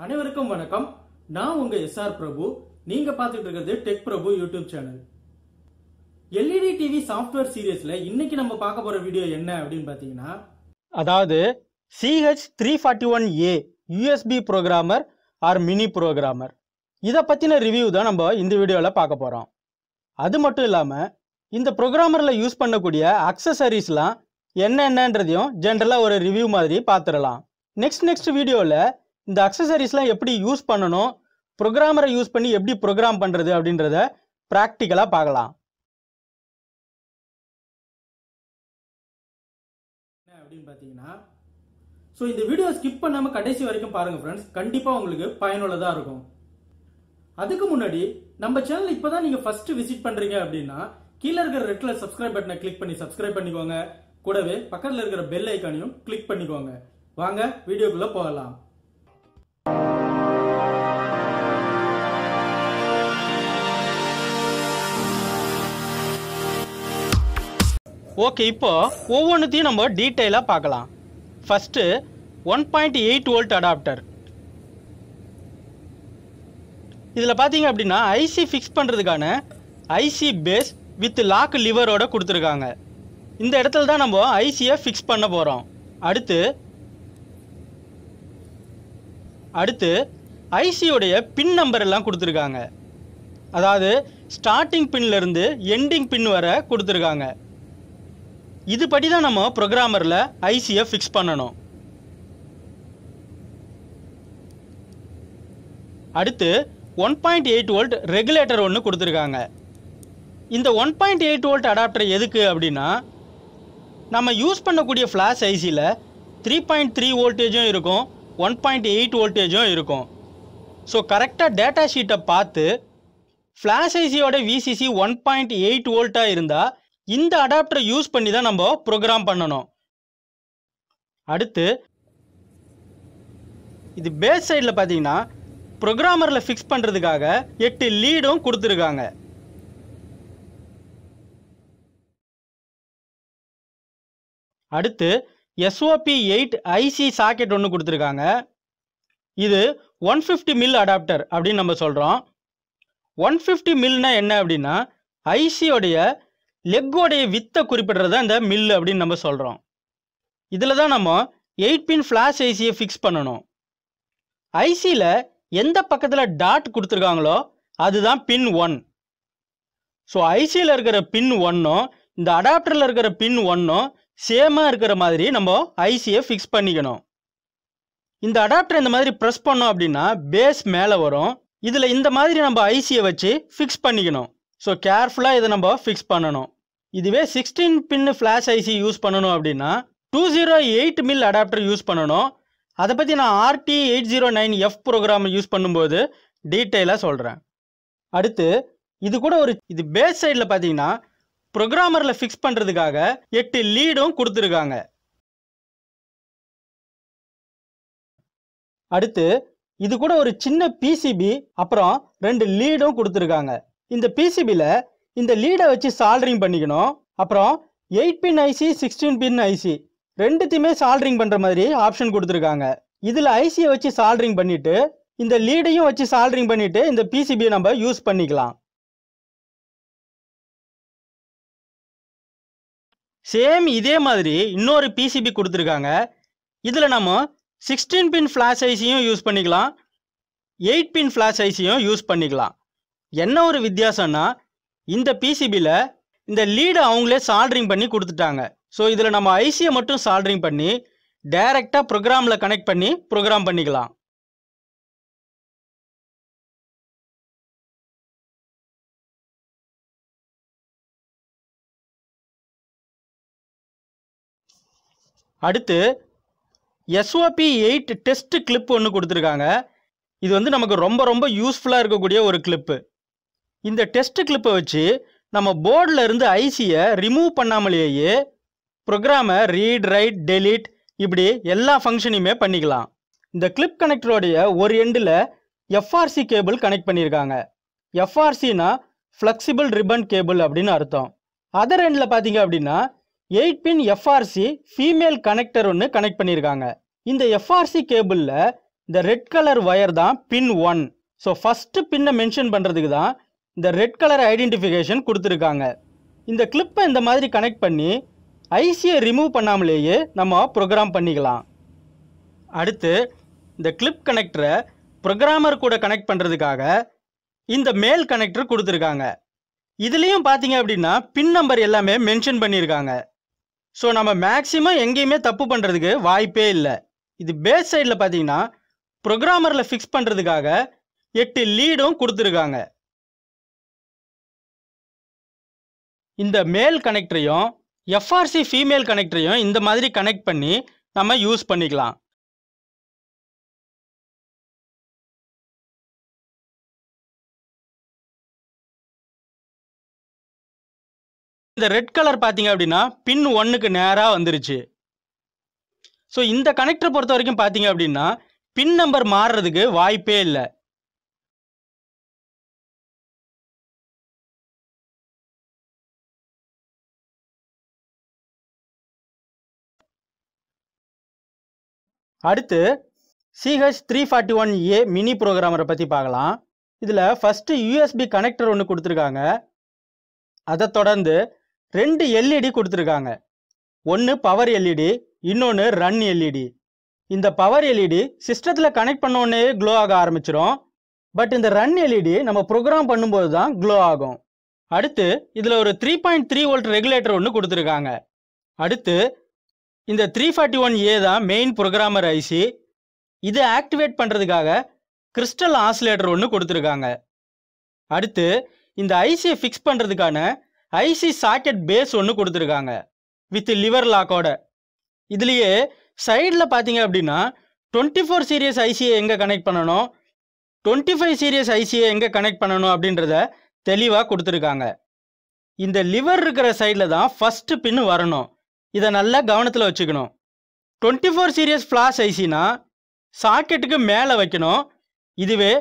அனைவருக்கும் வணக்கம். நான் உங்க SR பிரபு. நீங்க பார்த்துட்டு இருக்கிறது Techprabu YouTube channel. LED TV software சீரிஸ்ல இன்னைக்கு நம்ம பார்க்க போற வீடியோ என்ன அப்படின்னு பாத்தீங்கன்னா, அதாவது CH341A USB programmer or mini programmer. இதை பத்தின ரிவ்யூ தான் நம்ம இந்த வீடியோல பார்க்க போறோம். அது மட்டும் இல்லாம இந்த ப்ரோக்ராமர்ல யூஸ் பண்ணக்கூடிய அக்சசரிஸ்லாம் என்னென்னன்றதையும் ஜென்ரலா ஒரு ரிவ்யூ மாதிரி பார்த்துடலாம். நெக்ஸ்ட் வீடியோல இந்த அக்சசரிஸ்லாம் எப்படி யூஸ் பண்ணணும், ப்ரோக்ராமரை யூஸ் பண்ணி எப்படி ப்ரோக்ராம் பண்றது அப்படின்றத பிராக்டிக்கலா பார்க்கலாம். அப்படின்னு பாத்தீங்கன்னா, சோ இந்த வீடியோ ஸ்கிப் பண்ணாம கடைசி வரைக்கும் பாருங்க ஃப்ரெண்ட்ஸ். கண்டிப்பா உங்களுக்கு பயனுள்ளதா இருக்கும். அதுக்கு முன்னாடி நம்ம சேனல் இப்பதான் நீங்க ஃபர்ஸ்ட் விசிட் பண்றீங்க அப்படின்னா கீழ இருக்கிற ரெட் கலர் சப்ஸ்கிரைப் பட்டனை கிளிக் பண்ணி சப்ஸ்கிரைப் பண்ணிக்கோங்க. கூடவே பக்கத்துல இருக்கிற பெல் ஐகானையும் கிளிக் பண்ணிக்கோங்க. வாங்க வீடியோக்குள்ள போகலாம். ஓகே, இப்போ ஒவ்வொன்றுத்தையும் நம்ம டீட்டெயிலாக பார்க்கலாம். First 1.8 volt adapter. இதில் பார்த்தீங்க அப்படின்னா ஐசி ஃபிக்ஸ் பண்ணுறதுக்கான ஐசி பேஸ் வித் லாக் லிவரோட கொடுத்துருக்காங்க. இந்த இடத்துல தான் நம்ம ஐசியை ஃபிக்ஸ் பண்ண போகிறோம். அடுத்து ஐசியோடைய பின் நம்பர் எல்லாம் கொடுத்துருக்காங்க. அதாவது ஸ்டார்டிங் பின்லேருந்து எண்டிங் பின் வரை கொடுத்துருக்காங்க. இதுபடி தான் நம்ம ப்ரோக்ராமரில் ஐசியை ஃபிக்ஸ் பண்ணணும். அடுத்து 1.8 வோல்ட் ரெகுலேட்டர் ஒன்று கொடுத்துருக்காங்க. இந்த 1.8 வோல்ட் அடாப்டர் எதுக்கு அப்படின்னா, நம்ம யூஸ் பண்ணக்கூடிய ஃப்ளாஷ் ஐசியில் 3.3 வோல்டேஜும் இருக்கும், 1.8 வோல்டேஜும் இருக்கும். ஸோ கரெக்டாக டேட்டா ஷீட்டை பார்த்து ஃப்ளாஷ் ஐசியோட விசிசி 1.8 வோல்ட்டாக இருந்தால் இந்த அடாப்டரை யூஸ் பண்ணி தான் நம்ம ப்ரோக்ராம் பண்ணணும். அடுத்து இது பேஸ் சைடில் பார்த்தீங்கன்னா ப்ரோக்ராமரில் ஃபிக்ஸ் பண்ணுறதுக்காக 8 லீடும் கொடுத்துருக்காங்க. அடுத்து SOP8 ஐசி சாக்கெட் ஒன்று கொடுத்துருக்காங்க. இது 150 மில் அடாப்டர் அப்படின்னு நம்ம சொல்கிறோம். 150 மில்னா என்ன அப்படின்னா, ஐசியோடைய லெக்கோடைய வித்தை குறிப்பிடுறது அந்த மில் அப்படின்னு நம்ம சொல்கிறோம். இதில் தான் நம்ம 8 பின் ஃப்ளாஷ் ஐசியை ஃபிக்ஸ் பண்ணணும். ஐசியில் எந்த பக்கத்தில் டாட் கொடுத்துருக்காங்களோ அதுதான் பின் 1. ஸோ ஐசியில் இருக்கிற பின் 1ம் இந்த அடாப்டரில் இருக்கிற பின் 1ம் சேமாக இருக்கிற மாதிரி நம்ம ஐசியை ஃபிக்ஸ் பண்ணிக்கணும். இந்த அடாப்டர் இந்த மாதிரி ப்ரெஸ் பண்ணோம் அப்படின்னா பேஸ் மேலே வரும். இதில் இந்த மாதிரி நம்ம ஐசியை வச்சு ஃபிக்ஸ் பண்ணிக்கணும். ஸோ கேர்ஃபுல்லாக இதை நம்ம ஃபிக்ஸ் பண்ணணும். இதுவே 16 பின் ஃப்ளாஷ் ஐசி யூஸ் பண்ணணும் அப்படின்னா 208 மில் அடாப்டர் யூஸ் பண்ணணும். அதை பற்றி நான் RT809F ப்ரோக்ராம் யூஸ் பண்ணும்போது டீட்டெயிலாக சொல்கிறேன். அடுத்து இது பேஸ் சைடில் பார்த்தீங்கன்னா ப்ரோக்ராமரில் ஃபிக்ஸ் பண்ணுறதுக்காக 8 லீடும் கொடுத்துருக்காங்க. அடுத்து இது கூட ஒரு சின்ன பிசிபி அப்புறம் 2 லீடும் கொடுத்துருக்காங்க. இந்த பிசிபியில் இந்த லீடை வச்சு சால்டரிங் பண்ணிக்கணும். அப்புறம் 8 பின் ஐசி 16 பின் ஐசி ரெண்டுத்தையுமே சால்டரிங் பண்ணுற மாதிரி ஆப்ஷன் கொடுத்துருக்காங்க. இதில் ஐசியை வச்சு சால்டரிங் பண்ணிவிட்டு இந்த லீடையும் வச்சு சால்டரிங் பண்ணிவிட்டு இந்த பிசிபியை நம்ம யூஸ் பண்ணிக்கலாம். சேம் இதே மாதிரி இன்னொரு பிசிபி கொடுத்துருக்காங்க. இதில் நம்ம 16 பின் ஃப்ளாஷ் ஐசியும் யூஸ் பண்ணிக்கலாம், 8 பின் ஃப்ளாஷ் ஐசியும் யூஸ் பண்ணிக்கலாம். என்ன ஒரு வித்தியாசம்னா, இந்த பிசிபியில் இந்த லீடை அவங்களே சால்டரிங் பண்ணி கொடுத்துட்டாங்க. ஸோ இதில் நம்ம ஐசியை மட்டும் சால்டரிங் பண்ணி டைரெக்டாக ப்ரோக்ராமில் கனெக்ட் பண்ணி ப்ரோக்ராம் பண்ணிக்கலாம். அடுத்து SOP8 டெஸ்ட் கிளிப் ஒன்று கொடுத்துருக்காங்க. இது வந்து நமக்கு ரொம்ப யூஸ்ஃபுல்லாக இருக்கக்கூடிய ஒரு கிளிப்பு. இந்த டெஸ்ட் கிளிப்பை வச்சு நம்ம போர்டில் இருந்து ஐசியை ரிமூவ் பண்ணாமலேயே ப்ரோக்ராமை ரீட் ரைட் டெலீட் இப்படி எல்லா ஃபங்க்ஷனையுமே பண்ணிக்கலாம். இந்த கிளிப் கனெக்டரோடைய ஒரு எண்டில் FRC கேபிள் கனெக்ட் பண்ணியிருக்காங்க. FRCனா ஃப்ளெக்சிபிள் ரிப்பன் கேபிள் அப்படின்னு அர்த்தம். அதர் எண்டில் பார்த்தீங்க அப்படின்னா 8 பின் FRC ஃபீமேல் கனெக்டர் ஒன்று கனெக்ட் பண்ணியிருக்காங்க. இந்த FRC கேபிளில் இந்த ரெட் கலர் ஒயர் தான் பின் 1. ஸோ ஃபஸ்ட்டு பின்னை மென்ஷன் பண்ணுறதுக்கு தான் இந்த ரெட் கலர் ஐடென்டிஃபிகேஷன் கொடுத்துருக்காங்க. இந்த கிளிப்பை இந்த மாதிரி கனெக்ட் பண்ணி ஐசியை ரிமூவ் பண்ணாமலேயே நம்ம ப்ரோக்ராம் பண்ணிக்கலாம். அடுத்து இந்த கிளிப் கனெக்டரை ப்ரோக்ராமர் கூட கனெக்ட் பண்ணுறதுக்காக இந்த மேல் கனெக்டர் கொடுத்துருக்காங்க. இதுலேயும் பார்த்தீங்க அப்படின்னா பின் நம்பர் எல்லாமே மென்ஷன் பண்ணியிருக்காங்க. ஸோ நம்ம மேக்ஸிமம் எங்கேயுமே தப்பு பண்ணுறதுக்கு வாய்ப்பே இல்லை. இது பேஸ் சைடில் பார்த்தீங்கன்னா ப்ரோக்ராமரில் ஃபிக்ஸ் பண்ணுறதுக்காக 8 லீடும் கொடுத்துருக்காங்க. இந்த மேல் கனெக்டரையும் எஃப்ஆர்சி ஃபீமேல் கனெக்டரையும் இந்த மாதிரி கனெக்ட் பண்ணி நம்ம யூஸ் பண்ணிக்கலாம். இந்த ரெட் கலர் பார்த்தீங்க அப்படின்னா பின் 1க்கு நேராக வந்துருச்சு. ஸோ இந்த கனெக்டரை பொறுத்த வரைக்கும் பார்த்தீங்க அப்படின்னா பின் நம்பர் மாறுறதுக்கு வாய்ப்பே இல்லை. அடுத்து CH341A மினி ப்ரோக்ராமரை பற்றி பார்க்கலாம். இதில் ஃபஸ்ட்டு USB கனெக்டர் ஒன்று கொடுத்துருக்காங்க. அதை தொடர்ந்து 2 LED கொடுத்துருக்காங்க. ஒன்று பவர் எல்இடி, இன்னொன்று ரன் எல்இடி. இந்த பவர் எல்இடி சிஸ்டத்தில் கனெக்ட் பண்ணோடனே க்ளோ ஆக ஆரம்பிச்சிடும். பட் இந்த ரன் எல்இடி நம்ம ப்ரோக்ராம் பண்ணும்போது தான் க்ளோ ஆகும். அடுத்து இதில் ஒரு 3.3 வோல்ட் ரெகுலேட்டர் ஒன்று கொடுத்துருக்காங்க. அடுத்து இந்த 341A தான் மெயின் ப்ரோக்ராமர் ஐசி. இதை ஆக்டிவேட் பண்ணுறதுக்காக கிறிஸ்டல் ஆசிலேட்டர் ஒன்று கொடுத்துருக்காங்க. அடுத்து இந்த ஐசியை ஃபிக்ஸ் பண்ணுறதுக்கான ஐசி சாக்கெட் பேஸ் ஒன்று கொடுத்துருக்காங்க வித் லிவர் லாக்கோட. இதுலேயே சைடில் பார்த்தீங்க அப்படின்னா 24 சீரியஸ் ஐசியை எங்கே கனெக்ட் பண்ணணும், 25 சீரியஸ் ஐசியை எங்கே கனெக்ட் பண்ணணும் அப்படின்றத தெளிவாக கொடுத்துருக்காங்க. இந்த லிவர் இருக்கிற சைடில் தான் ஃபஸ்ட்டு பின்னு வரணும். இதை நல்லா கவனத்தில் வச்சுக்கணும். 24 சீரியஸ் ஃப்ளாஷ் ஐசினா சாக்கெட்டுக்கு மேலே வைக்கணும். இதுவே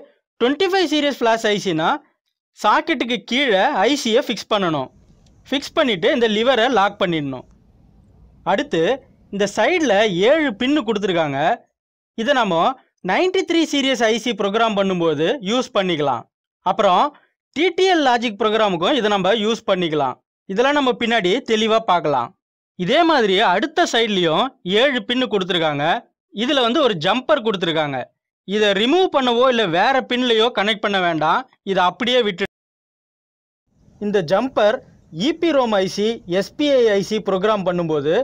25 சீரியஸ் ஃப்ளாஷ் ஐசினா சாக்கெட்டுக்கு கீழே ஐசியை ஃபிக்ஸ் பண்ணணும். ஃபிக்ஸ் பண்ணிவிட்டு இந்த லிவரை லாக் பண்ணிடணும். அடுத்து இந்த சைடில் 7 பின்னு கொடுத்துருக்காங்க. இதை நம்ம 93 சீரியஸ் ஐசி ப்ரோக்ராம் பண்ணும்போது யூஸ் பண்ணிக்கலாம். அப்புறம் டிடிஎல் லாஜிக் ப்ரோக்ராமுக்கும் இதை நம்ம யூஸ் பண்ணிக்கலாம். இதெல்லாம் நம்ம பின்னாடி தெளிவாக பார்க்கலாம். இதே மாதிரி அடுத்த சைட்லேயும் 7 பின்னு கொடுத்துருக்காங்க. இதில் ஒரு ஜம்பர் கொடுத்துருக்காங்க. இதை ரிமூவ் பண்ணவோ இல்லை வேறு பின்லையோ கனெக்ட் பண்ண வேண்டாம். இதை அப்படியே விட்டு இந்த jumper EPROM IC SPI IC program பண்ணும்போது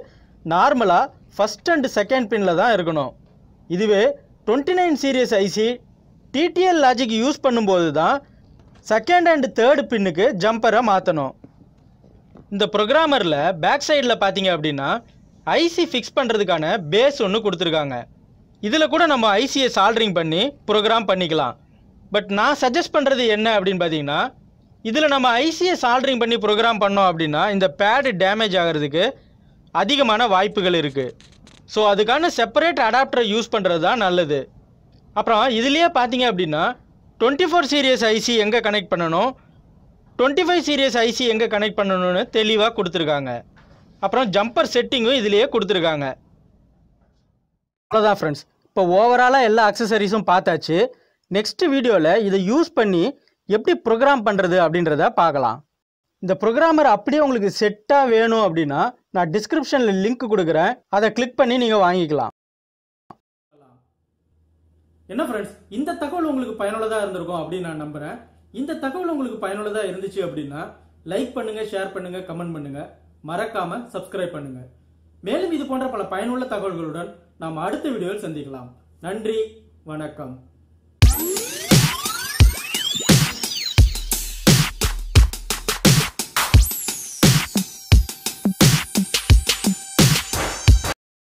நார்மலாக ஃபஸ்ட் அண்ட் செகண்ட் பின்னில் தான் இருக்கணும். இதுவே 29 series IC TTL logic use பண்ணும்போது தான் செகண்ட் அண்ட் தேர்டு பின்னுக்கு ஜம்பரை மாற்றணும். இந்த ப்ரோக்ராமரில் பேக் சைடில் பார்த்தீங்க அப்படின்னா ஐசி ஃபிக்ஸ் பண்ணுறதுக்கான பேஸ் ஒன்று கொடுத்துருக்காங்க. இதில் கூட நம்ம ஐசியை சால்ட்ரிங் பண்ணி ப்ரோக்ராம் பண்ணிக்கலாம். பட் நான் சஜஸ்ட் பண்ணுறது என்ன அப்படின்னு பார்த்தீங்கன்னா, இதில் நம்ம ஐசியை சால்ட்ரிங் பண்ணி ப்ரோக்ராம் பண்ணோம் அப்படின்னா இந்த பேடு டேமேஜ் ஆகிறதுக்கு அதிகமான வாய்ப்புகள் இருக்குது. ஸோ அதுக்கான செப்பரேட் அடாப்டரை யூஸ் பண்ணுறது தான் நல்லது. அப்புறம் இதுலேயே பார்த்தீங்க அப்படின்னா 24 சீரியஸ் ஐசி எங்கே கனெக்ட் பண்ணணும், 25 சீரியஸ் ஐசி எங்கே கனெக்ட் பண்ணணும்னு தெளிவாக கொடுத்துருக்காங்க. அப்புறம் ஜம்பர் செட்டிங்கும் இதுலேயே கொடுத்துருக்காங்க. அவ்வளோதான் ஃப்ரெண்ட்ஸ். இப்போ ஓவராலாக எல்லா அக்சசரிஸும் பார்த்தாச்சு. நெக்ஸ்ட் வீடியோவில் இதை யூஸ் பண்ணி எப்படி ப்ரோக்ராம் பண்ணுறது அப்படின்றத பார்க்கலாம். இந்த ப்ரோக்ராமர் அப்படியே உங்களுக்கு செட்டாக வேணும் அப்படின்னா நான் டிஸ்கிரிப்ஷனில் லிங்க் கொடுக்குறேன். அதை கிளிக் பண்ணி நீங்கள் வாங்கிக்கலாம். என்ன ஃப்ரெண்ட்ஸ், இந்த தகவல் உங்களுக்கு பயனுள்ளதாக இருந்திருக்கும் அப்படின்னு நான் நம்புகிறேன். இந்த தகவல் உங்களுக்கு பயனுள்ளதாக இருந்துச்சு அப்படின்னா லைக் பண்ணுங்கள், ஷேர் பண்ணுங்கள், கமெண்ட் பண்ணுங்கள், மறக்காமல் சப்ஸ்கிரைப் பண்ணுங்கள். மேலும் இது போன்ற பல பயனுள்ள தகவல்களுடன் நாம் அடுத்த வீடியோவில் சந்திக்கலாம். நன்றி, வணக்கம்.